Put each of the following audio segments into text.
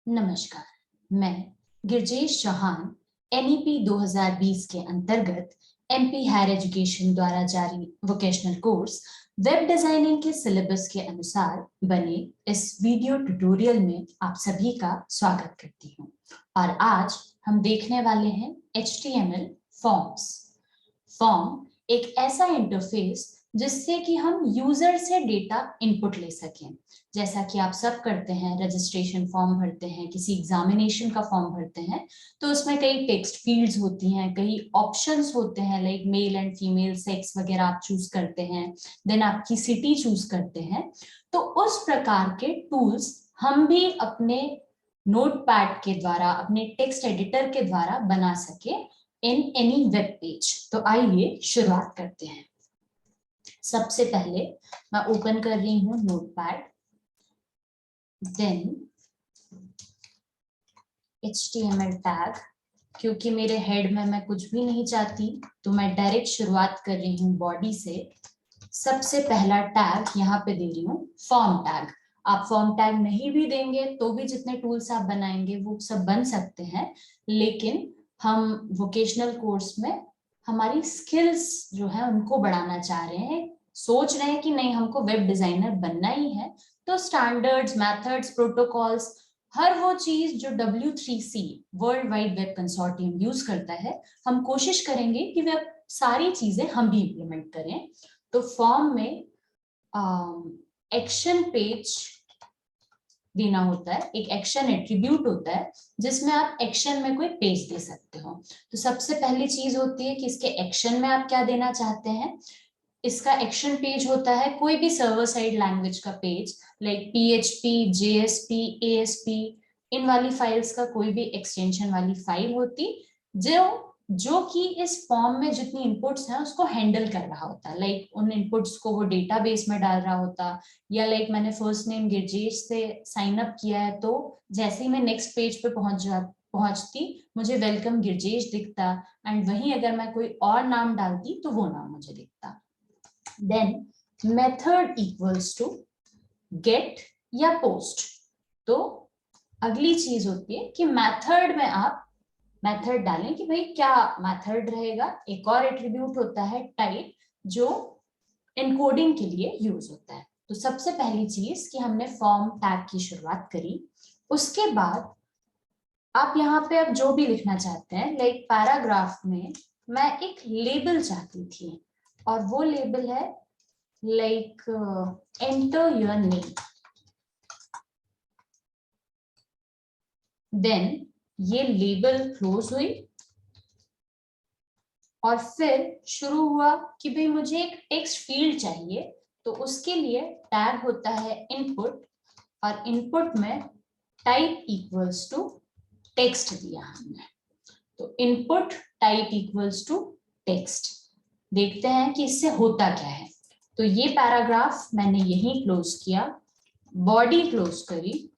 नमस्कार, मैं गिरजेश चौहान एनईपी 2020 के अंतर्गत एमपी हायर एजुकेशन द्वारा जारी वोकेशनल कोर्स वेब डिजाइनिंग के सिलेबस के अनुसार बने इस वीडियो ट्यूटोरियल में आप सभी का स्वागत करती हूं। और आज हम देखने वाले हैं HTML फॉर्म्स। फॉर्म एक ऐसा इंटरफेस जिससे कि हम यूजर से डेटा इनपुट ले सकें। जैसा कि आप सब करते हैं, रजिस्ट्रेशन फॉर्म भरते हैं, किसी एग्जामिनेशन का फॉर्म भरते हैं, तो उसमें कई टेक्स्ट फील्ड्स होती हैं, कई ऑप्शंस होते हैं, like male and female sex वगैरह आप चूज करते हैं, देन आपकी सिटी चूज करते हैं। तो उस प्रकार के टूल्स हम भी अपने नोटपैड के द्वारा, अपने टेक्स्ट एडिटर के द्वारा बना सके इन एनी वेब पेज। तो आइए शुरुआत करते हैं। सबसे पहले मैं ओपन कर रही हूँ नोटपैड, देन HTML टैग। क्योंकि मेरे हेड में मैं कुछ भी नहीं चाहती तो मैं डायरेक्ट शुरुआत कर रही हूँ बॉडी से। सबसे पहला टैग यहाँ पे दे रही हूँ फॉर्म टैग। आप फॉर्म टैग नहीं भी देंगे तो भी जितने टूल्स आप बनाएंगे वो सब बन सकते हैं, लेकिन हम वोकेशनल कोर्स में हमारी स्किल्स जो है उनको बढ़ाना चाह रहे हैं। सोच रहे हैं कि नहीं, हमको वेब डिजाइनर बनना ही है, तो स्टैंडर्ड्स, मेथड्स, प्रोटोकॉल्स, हर वो चीज जो W3C world wide web consortium use करता है, हम कोशिश करेंगे कि वे सारी चीजें हम भी इम्प्लीमेंट करें। तो फॉर्म में एक्शन पेज देना होता है, एक एक्शन एट्रीब्यूट होता है जिसमें आप एक्शन में कोई पेज दे सकते हो। तो सबसे पहली चीज होती है कि इसके एक्शन में आप क्या देना चाहते हैं। इसका एक्शन पेज होता है कोई भी सर्वर साइड लैंग्वेज का page, like PHP, JSP, ASP, इन वाली फाइल्स का कोई भी एक्सटेंशन वाली फाइल होती जो कि इस फॉर्म में जितनी इनपुट्स हैं उसको हैंडल कर रहा होता है। लाइक उन इनपुट्स को वो डेटाबेस में डाल रहा होता, या लाइक मैंने फर्स्ट नेम गिरजेश से साइन अप किया है, तो जैसे ही मैं नेक्स्ट पेज पे पहुंचती मुझे वेलकम गिरजेश दिखता, एंड वहीं अगर मैं कोई और नाम डालती तो वो नाम मुझे दिखता। Then method equals to get या पोस्ट। तो अगली चीज होती है कि मेथड में आप मेथड डालें कि भाई क्या मेथड रहेगा। एक और एट्रीब्यूट होता है टाइप, जो एनकोडिंग के लिए यूज होता है। तो सबसे पहली चीज कि हमने फॉर्म टैग की शुरुआत करी, उसके बाद आप यहाँ पे अब जो भी लिखना चाहते हैं, लाइक पैराग्राफ में मैं एक लेबल चाहती थी, और वो लेबल है like enter your name. Then ये लेबल क्लोज हुई और फिर शुरू हुआ कि भाई मुझे एक टेक्स्ट फील्ड चाहिए, तो उसके लिए टैग होता है इनपुट, और इनपुट में टाइप इक्वल्स टू टेक्स्ट दिया हमने। तो input type equals to text. देखते हैं कि इससे होता क्या है। तो ये पैराग्राफ मैंने यहीं क्लोज किया, बॉडी क्लोज करी,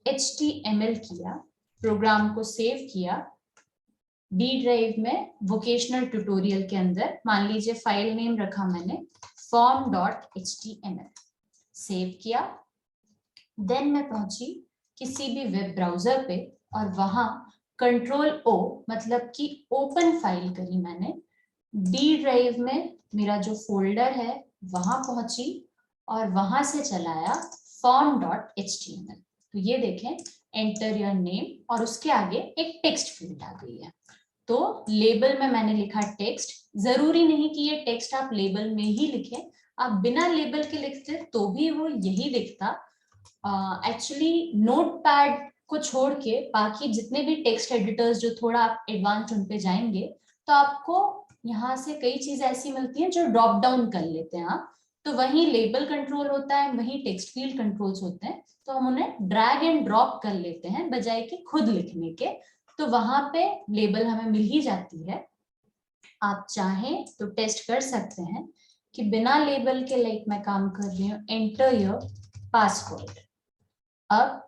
/HTML किया, प्रोग्राम को सेव किया, D ड्राइव में वोकेशनल ट्यूटोरियल के अंदर मान लीजिए फाइल नेम रखा मैंने form.html, सेव किया। देन मैं पहुंची किसी भी वेब ब्राउजर पे और वहां Ctrl+O मतलब कि ओपन फाइल करी मैंने। D ड्राइव में मेरा जो फोल्डर है वहां पहुंची और वहां से चलाया form.html। तो ये देखें, एंटर योर नेम और उसके आगे एक टेक्स्ट फील्ड आ गई है। तो लेबल में मैंने लिखा टेक्स्ट। जरूरी नहीं कि ये टेक्स्ट आप लेबल में ही लिखें, आप बिना लेबल के लिखते तो भी वो यही दिखता। एक्चुअली नोटपैड को छोड़ के बाकी जितने भी टेक्स्ट एडिटर्स जो थोड़ा आप एडवांस उन पे जाएंगे तो आपको यहाँ से कई चीजें ऐसी मिलती हैं जो ड्रॉप डाउन कर लेते हैं आप। तो वहीं लेबल कंट्रोल होता है, वहीं टेक्स्ट फील्ड कंट्रोल्स होते हैं, तो हम उन्हें ड्रैग एंड ड्रॉप कर लेते हैं बजाय कि खुद लिखने के। तो वहां पे लेबल हमें मिल ही जाती है। आप चाहें तो टेस्ट कर सकते हैं कि बिना लेबल के, लाइक मैं काम कर रही हूँ एंटर योर पासवर्ड। अब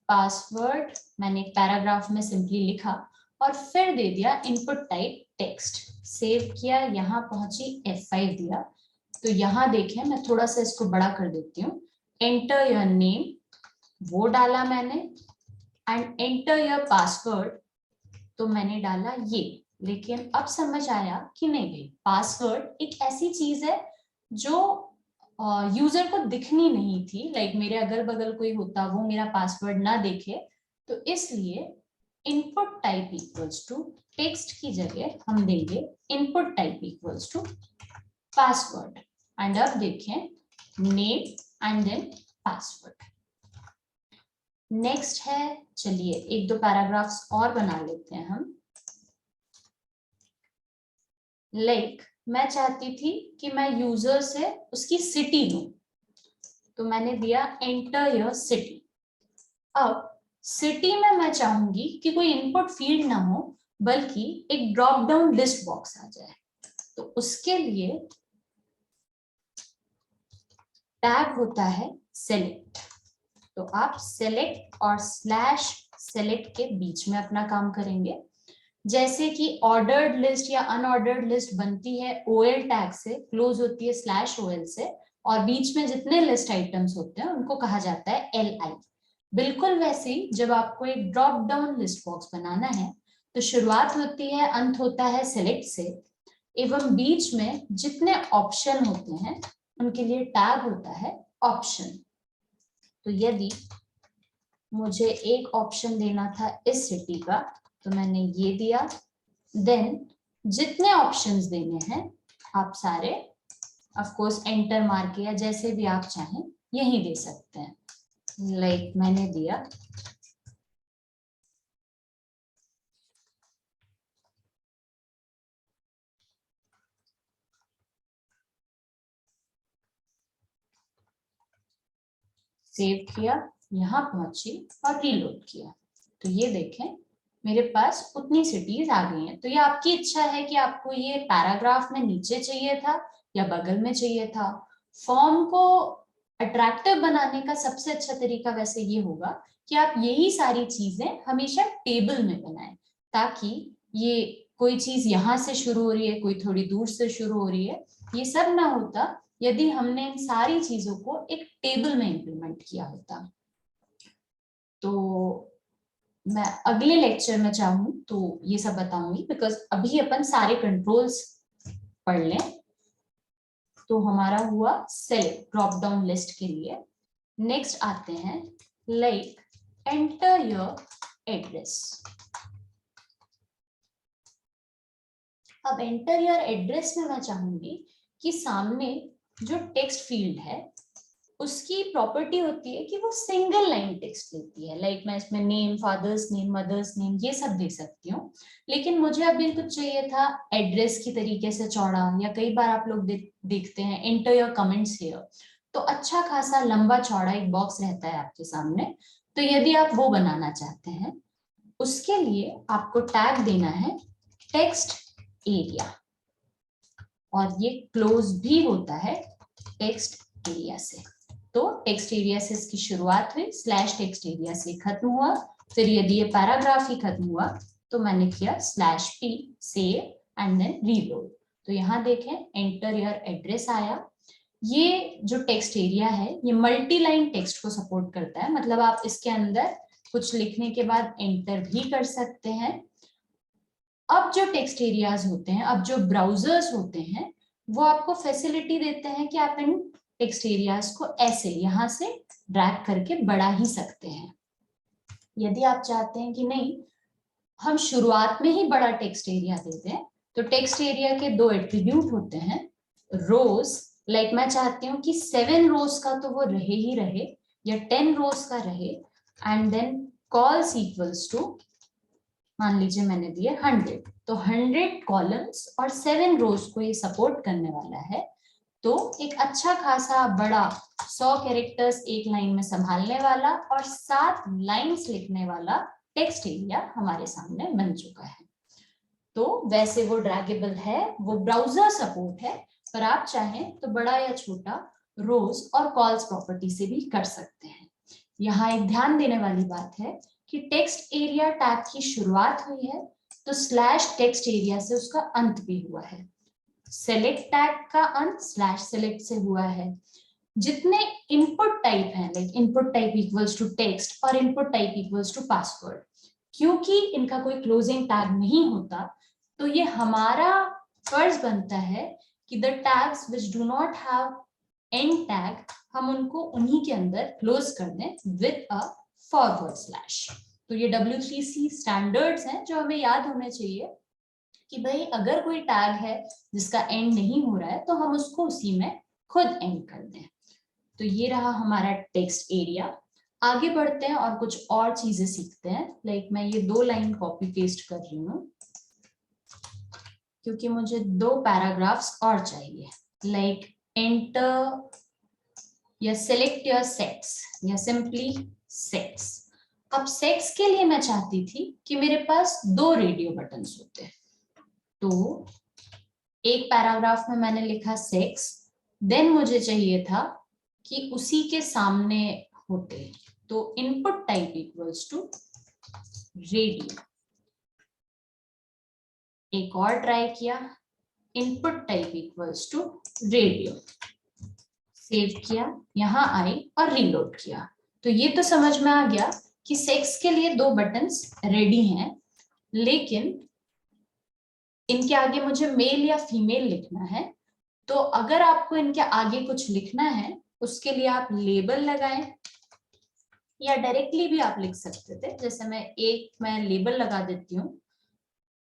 पासवर्ड मैंने एक पैराग्राफ में सिंपली लिखा और फिर दे दिया इनपुट टाइप टेक्स्ट, सेव किया, यहाँ पहुंची F5 दिया। तो यहाँ देखें, मैं थोड़ा सा इसको बड़ा कर देती हूँ, एंटर योर नेम वो डाला मैंने, एंड एंटर योर पासवर्ड, तो मैंने डाला ये। लेकिन अब समझ आया कि नहीं भाई, पासवर्ड एक ऐसी चीज है जो यूजर को दिखनी नहीं थी, लाइक मेरे अगल बगल कोई होता वो मेरा पासवर्ड ना देखे, तो इसलिए input type equals to text की जगह हम देंगे input type equals to password. And अब देखें name and then password. Next है, चलिए एक दो पैराग्राफ्स और बना लेते हैं हम। लाइक मैं चाहती थी कि मैं यूजर से उसकी सिटी लूं, तो मैंने दिया एंटर योर सिटी। अब सिटी में मैं चाहूंगी कि कोई इनपुट फील्ड ना हो, बल्कि एक ड्रॉप डाउन लिस्ट बॉक्स आ जाए। तो उसके लिए टैग होता है सेलेक्ट। तो आप सेलेक्ट और स्लैश सेलेक्ट के बीच में अपना काम करेंगे। जैसे कि ऑर्डर्ड लिस्ट या अनऑर्डर्ड लिस्ट बनती है ओएल टैग से, क्लोज होती है स्लैश ओएल से, और बीच में जितने लिस्ट आइटम्स होते हैं उनको कहा जाता है एलआई। बिल्कुल वैसे ही जब आपको एक ड्रॉप डाउन लिस्ट बॉक्स बनाना है, तो शुरुआत होती है, अंत होता है सेलेक्ट से, एवं बीच में जितने ऑप्शन होते हैं उनके लिए टैग होता है ऑप्शन। तो यदि मुझे एक ऑप्शन देना था इस सिटी का, तो मैंने ये दिया। देन जितने ऑप्शंस देने हैं आप सारे ऑफ कोर्स एंटर मार के या जैसे भी आप चाहें यही दे सकते हैं। लाइक मैंने दिया सेव किया, यहाँ पहुंची और रीलोड किया, तो ये देखें मेरे पास उतनी सिटीज आ गई हैं। तो ये आपकी इच्छा है कि आपको ये पैराग्राफ में नीचे चाहिए था या बगल में चाहिए था। फॉर्म को अट्रैक्टिव बनाने का सबसे अच्छा तरीका वैसे ये होगा कि आप यही सारी चीजें हमेशा टेबल में बनाएं, ताकि ये कोई चीज यहाँ से शुरू हो रही है, कोई थोड़ी दूर से शुरू हो रही है, ये सब ना होता यदि हमने इन सारी चीजों को एक टेबल में इंप्लीमेंट किया होता। तो मैं अगले लेक्चर में चाहूँ तो ये सब बताऊंगी, बिकॉज अभी अपन सारे कंट्रोल्स पढ़ लें। तो हमारा हुआ सेलेक्ट ड्रॉप डाउन लिस्ट के लिए। नेक्स्ट आते हैं लाइक एंटर योर एड्रेस। अब एंटर योर एड्रेस में मैं चाहूंगी कि सामने जो टेक्स्ट फील्ड है उसकी प्रॉपर्टी होती है कि वो सिंगल लाइन टेक्स्ट लेती है। लाइक मैं इसमें name, father's name, mother's name ये सब दे सकती हूँ, लेकिन मुझे अभी कुछ चाहिए था एड्रेस की तरीके से चौड़ा, या कई बार आप लोग देखते हैं एंटर योर कमेंट्स हियर, तो अच्छा खासा लंबा चौड़ा एक बॉक्स रहता है आपके सामने। तो यदि आप वो बनाना चाहते हैं, उसके लिए आपको टैग देना है टेक्स्ट एरिया, और ये क्लोज भी होता है टेक्स्ट एरिया से। तो टेक्स्ट एरिया से इसकी शुरुआत हुई, स्लैश टेक्स्ट एरिया से खत्म हुआ। फिर यदि ये पैराग्राफ ही खत्म हुआ तो मैंने किया slash P, save and then reload. तो यहाँ देखें एंटर योर एड्रेस आया। ये जो टेक्स्ट एरिया है ये मल्टी लाइन टेक्स्ट को सपोर्ट करता है, मतलब आप इसके अंदर कुछ लिखने के बाद एंटर भी कर सकते हैं। अब जो टेक्स्ट एरियाज होते हैं, अब जो ब्राउजर्स होते हैं, वो आपको फैसिलिटी देते हैं कि आप इन टेक्स्ट एरियाज को ऐसे यहाँ से ड्रैग करके बढ़ा ही सकते हैं। यदि आप चाहते हैं कि नहीं हम शुरुआत में ही बड़ा टेक्स्ट एरिया दे दें, तो टेक्स्ट एरिया के दो एट्रीब्यूट होते हैं, रोज, लाइक मैं चाहती हूँ कि 7 रोज का तो वो रहे ही रहे, या 10 रोज का रहे, and then cols equals to, मान लीजिए मैंने दिए 100, तो 100 कॉलम्स और 7 रोज को ये सपोर्ट करने वाला है। तो एक अच्छा खासा बड़ा 100 कैरेक्टर्स एक लाइन में संभालने वाला और 7 लाइंस लिखने वाला टेक्स्ट एरिया हमारे सामने बन चुका है। तो वैसे वो ड्रैगेबल है, वो ब्राउजर सपोर्ट है, पर आप चाहें तो बड़ा या छोटा रोज और कॉल्स प्रॉपर्टी से भी कर सकते हैं। यहाँ एक ध्यान देने वाली बात है कि टेक्स्ट एरिया टैग की शुरुआत हुई है, तो स्लैश टेक्स्ट एरिया से उसका अंत भी हुआ है। सेलेक्ट टैग का अंत स्लैश सेलेक्ट से हुआ है। जितने इनपुट टाइप हैं, like input type equals to text और input type equals to password, क्योंकि इनका कोई क्लोजिंग टैग नहीं होता, तो ये हमारा फर्ज बनता है कि the tags which do not have and tag, हम उनको उन्हीं के अंदर क्लोज कर दें विद अ फॉरवर्ड स्लैश। तो ये W3C स्टैंडर्ड्स हैं जो हमें याद होने चाहिए कि भाई अगर कोई टैग है जिसका एंड नहीं हो रहा है तो हम उसको उसी में खुद एंड कर दें। तो ये रहा हमारा टेक्स्ट एरिया। आगे बढ़ते हैं और कुछ और चीजें सीखते हैं। लाइक मैं ये 2 लाइन कॉपी पेस्ट कर रही हूँ क्योंकि मुझे 2 पैराग्राफ्स और चाहिए। लाइक एंटर या सिलेक्ट योर सेक्स या सिंपली सेक्स। अब सेक्स के लिए मैं चाहती थी कि मेरे पास 2 रेडियो बटन्स होते, तो एक पैराग्राफ में मैंने लिखा सेक्स, देन मुझे चाहिए था कि उसी के सामने होते, तो input type equals to radio. एक और ट्राई किया, input type equals to radio, save किया, यहां आई और रीलोड किया। तो ये तो समझ में आ गया कि सेक्स के लिए 2 बटन्स रेडी हैं, लेकिन इनके आगे मुझे मेल या फीमेल लिखना है। तो अगर आपको इनके आगे कुछ लिखना है उसके लिए आप लेबल लगाएं या डायरेक्टली भी आप लिख सकते थे। जैसे मैं लेबल लगा देती हूँ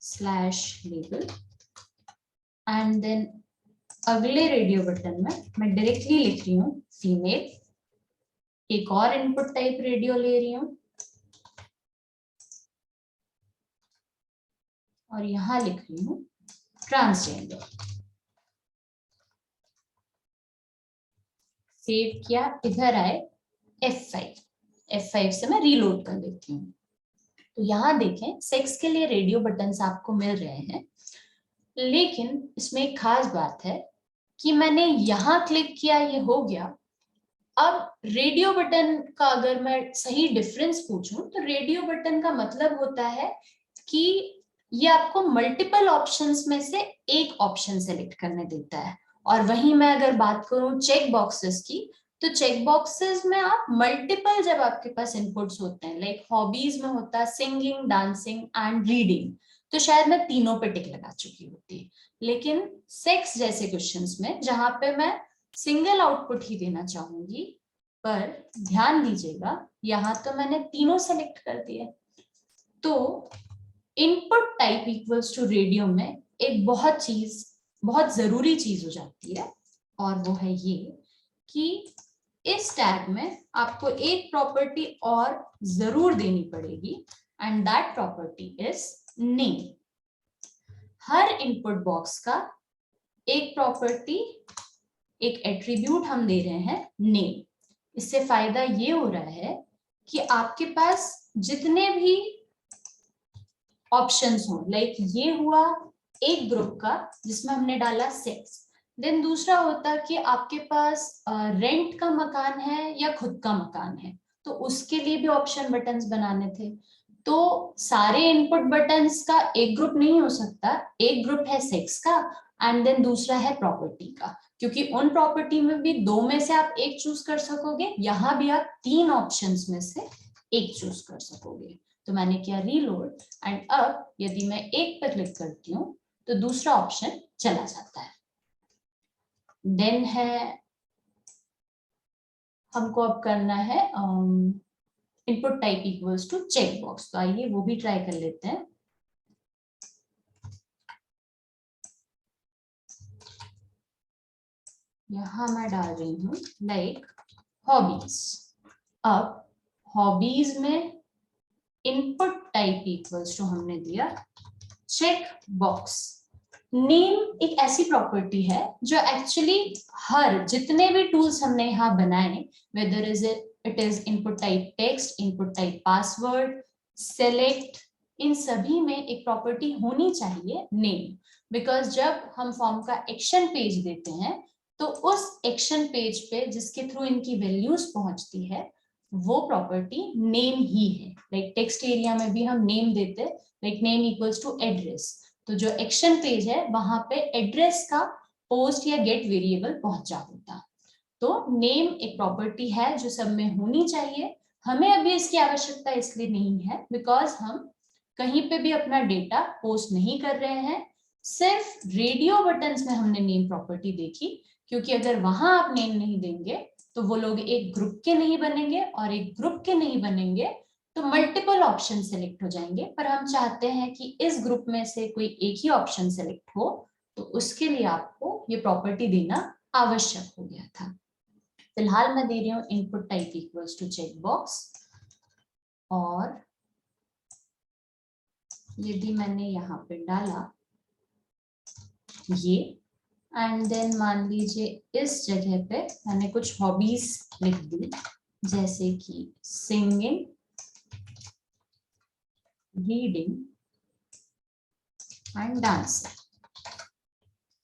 स्लैश लेबल, एंड देन अगले रेडियो बटन में मैं डायरेक्टली लिख रही हूँ फीमेल, एक और इनपुट टाइप रेडियो ले रही हूँ और यहां लिख रही हूँ ट्रांसजेंडर। सेव किया, इधर आए F5 से मैं रीलोड कर लेती हूँ। तो यहाँ देखें सेक्स के लिए रेडियो बटन्स आपको मिल रहे हैं, लेकिन इसमें एक खास बात है कि मैंने यहां क्लिक किया, ये हो गया। अब रेडियो बटन का अगर मैं सही डिफरेंस पूछूं तो रेडियो बटन का मतलब होता है कि ये आपको मल्टीपल ऑप्शंस में से एक ऑप्शन सेलेक्ट करने देता है। और वहीं मैं अगर बात करूं चेक बॉक्सेस की, तो चेक बॉक्सेस में आप मल्टीपल, जब आपके पास इनपुट्स होते हैं, लाइक हॉबीज में होता है सिंगिंग, डांसिंग एंड रीडिंग, तो शायद मैं तीनों पे टिक लगा चुकी होती। लेकिन सेक्स जैसे क्वेश्चंस में जहां पे मैं सिंगल आउटपुट ही देना चाहूंगी, पर ध्यान दीजिएगा यहां तो मैंने तीनों सेलेक्ट कर दिए। तो input type equals to radio में एक बहुत जरूरी चीज हो जाती है, और वो है ये कि इस टैग में आपको एक प्रॉपर्टी और जरूर देनी पड़ेगी, and that property is name. Her input box का एक प्रॉपर्टी, एक एट्रीब्यूट हम दे रहे हैं नेम। इससे फायदा ये हो रहा है कि आपके पास जितने भी ऑप्शंस हो, लाइक ये हुआ एक ग्रुप का जिसमें हमने डाला सेक्स, देन दूसरा होता कि आपके पास रेंट का मकान है या खुद का मकान है, तो उसके लिए भी ऑप्शन बटन्स बनाने थे। तो सारे इनपुट बटन्स का एक ग्रुप नहीं हो सकता, एक ग्रुप है सेक्स का एंड देन दूसरा है प्रॉपर्टी का, क्योंकि उन प्रॉपर्टी में भी 2 में से आप एक चूज कर सकोगे, यहां भी आप 3 ऑप्शंस में से एक चूज कर सकोगे। तो मैंने किया रीलोड, एंड अब यदि मैं एक पर क्लिक करती हूँ तो दूसरा ऑप्शन चला जाता है। देन है हमको अब करना है input type equals to check box, तो आइए वो भी ट्राई कर लेते हैं। यहां मैं डाल रही हूँ लाइक हॉबीज। अब हॉबीज में इनपुट टाइप इक्वल्स टू हमने दिया चेक बॉक्स। नेम एक ऐसी प्रॉपर्टी है जो एक्चुअली हर जितने भी टूल्स हमने यहाँ बनाए, whether it is input type text, input type password, select, इन सभी में एक प्रॉपर्टी होनी चाहिए नेम। बिकॉज जब हम फॉर्म का एक्शन पेज देते हैं तो उस एक्शन पेज पे जिसके थ्रू इनकी वैल्यूज पहुंचती है वो प्रॉपर्टी नेम ही है। लाइक टेक्स्ट एरिया में भी हम नेम देते, like name equals to address, तो जो एक्शन पेज है वहां पे एड्रेस का पोस्ट या गेट वेरिएबल पहुंचा होता। तो नेम एक प्रॉपर्टी है जो सब में होनी चाहिए। हमें अभी इसकी आवश्यकता इसलिए नहीं है बिकॉज हम कहीं पे भी अपना डेटा पोस्ट नहीं कर रहे हैं, सिर्फ रेडियो बटन्स में हमने नेम प्रॉपर्टी देखी, क्योंकि अगर वहां आप नेम नहीं देंगे तो वो लोग एक ग्रुप के नहीं बनेंगे, और एक ग्रुप के नहीं बनेंगे तो मल्टीपल ऑप्शन सेलेक्ट हो जाएंगे। पर हम चाहते हैं कि इस ग्रुप में से कोई एक ही ऑप्शन सेलेक्ट हो, तो उसके लिए आपको ये प्रॉपर्टी देना आवश्यक हो गया था। फिलहाल मैं दे रही हूँ input type equals to check box, और यदि मैंने यहाँ पे डाला ये, एंड देन मान लीजिए इस जगह पे मैंने कुछ हॉबीज लिख दी, जैसे कि singing, reading and dancing.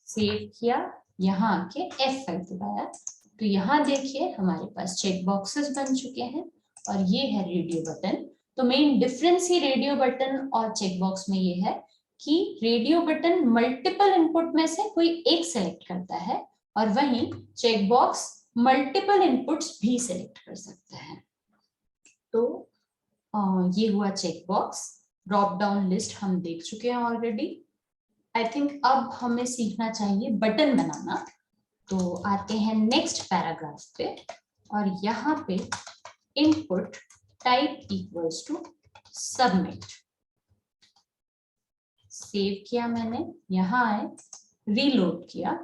Save किया, यहाँ आके F5 दबाया, तो यहाँ देखिए हमारे पास चेक बॉक्सेस बन चुके हैं, और ये है रेडियो बटन। तो मेन डिफरेंस ही रेडियो बटन और चेक बॉक्स में ये है कि रेडियो बटन मल्टीपल इनपुट में से कोई एक सेलेक्ट करता है, और वहीं चेक बॉक्स मल्टीपल इनपुट्स भी सेलेक्ट कर सकता है। तो ये हुआ check box. Drop down list हम देख चुके हैं ऑलरेडी। आई थिंक अब हमें सीखना चाहिए बटन बनाना। तो आते हैं नेक्स्ट पैराग्राफ पे, और यहाँ पे input type equals to submit. Save किया मैंने, यहाँ आए, रीलोड किया।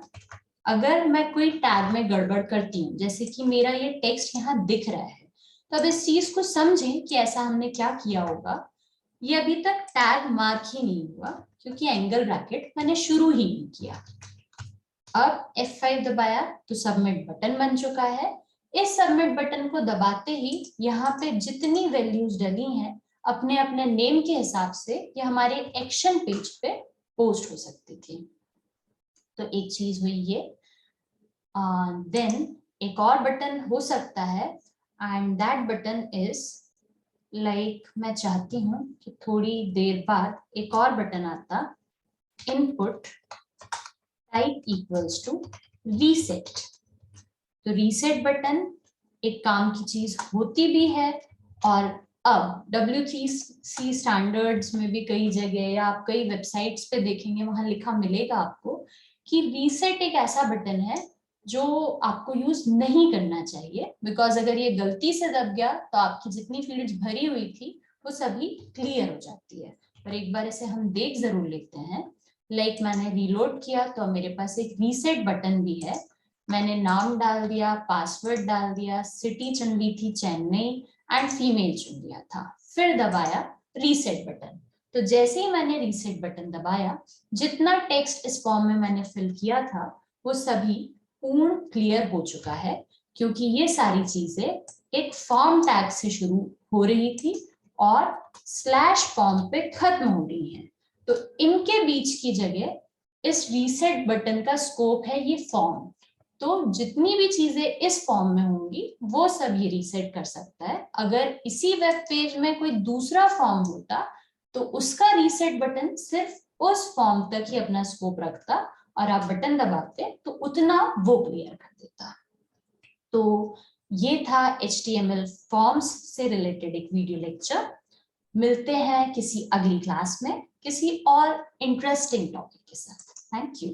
अगर मैं कोई टैग में गड़बड़ करती हूँ, जैसे कि मेरा ये टेक्स्ट यहाँ दिख रहा है, तो अब इस चीज को समझें कि ऐसा हमने क्या किया होगा। ये अभी तक टैग मार्क ही नहीं हुआ क्योंकि एंगल ब्रैकेट मैंने शुरू ही नहीं किया। अब F5 दबाया तो सबमिट बटन बन चुका है। इस सबमिट बटन को दबाते ही यहाँ पे जितनी वैल्यूज डली हैं अपने अपने नेम के हिसाब से ये हमारे एक्शन पेज पे पोस्ट हो सकती थी। तो एक चीज हुई ये। देन एक और बटन हो सकता है, and that button is like मैं चाहती हूँ कि थोड़ी देर बाद एक और बटन आता, input type equals to reset. तो रीसेट बटन एक काम की चीज होती भी है, और अब W3C स्टैंडर्ड्स में भी कई जगह या आप कई वेबसाइट्स पे देखेंगे वहां लिखा मिलेगा आपको कि रीसेट एक ऐसा बटन है जो आपको यूज नहीं करना चाहिए, बिकॉज अगर ये गलती से दब गया तो आपकी जितनी फील्ड्स भरी हुई थी वो सभी क्लियर हो जाती है। पर एक बार इसे हम देख जरूर लेते हैं। लाइक मैंने रीलोड किया तो मेरे पास एक रीसेट बटन भी है। मैंने नाम डाल दिया, पासवर्ड डाल दिया, सिटी चुन ली थी चेन्नई, एंड फीमेल चुन लिया था, फिर दबाया रीसेट बटन। तो जैसे ही मैंने रीसेट बटन दबाया, जितना टेक्स्ट इस फॉर्म में मैंने फिल किया था वो सभी पूर्ण क्लियर हो चुका है, क्योंकि ये सारी चीजें एक फॉर्म टैग से शुरू हो रही थी और स्लैश फॉर्म पे खत्म हो रही हैं। तो इनके बीच की जगह इस रीसेट बटन का स्कोप है ये फॉर्म। तो जितनी भी चीजें इस फॉर्म में होंगी वो सब ये रीसेट कर सकता है। अगर इसी वेब पेज में कोई दूसरा फॉर्म होता तो उसका रीसेट बटन सिर्फ उस फॉर्म तक ही अपना स्कोप रखता, और आप बटन दबाते तो उतना वो क्लियर कर देता। तो ये था HTML फॉर्म्स से रिलेटेड एक वीडियो लेक्चर। मिलते हैं किसी अगली क्लास में किसी और इंटरेस्टिंग टॉपिक के साथ। Thank you.